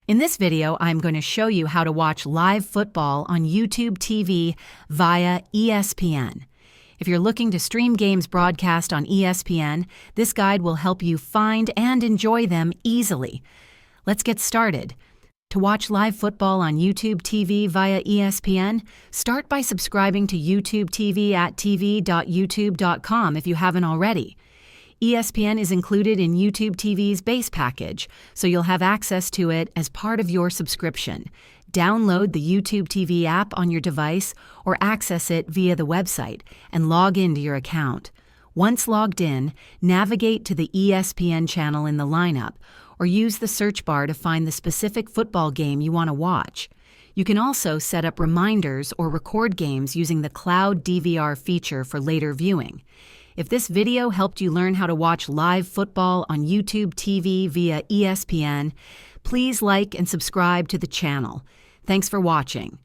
In this video, I'm going to show you how to watch live football on YouTube TV via ESPN. If you're looking to stream games broadcast on ESPN, this guide will help you find and enjoy them easily. Let's get started. To watch live football on YouTube TV via ESPN, start by subscribing to YouTube TV at tv.youtube.com if you haven't already. ESPN is included in YouTube TV's base package, so you'll have access to it as part of your subscription. Download the YouTube TV app on your device or access it via the website and log into your account. Once logged in, navigate to the ESPN channel in the lineup or use the search bar to find the specific football game you want to watch. You can also set up reminders or record games using the Cloud DVR feature for later viewing. If this video helped you learn how to watch live football on YouTube TV via ESPN, please like and subscribe to the channel. Thanks for watching.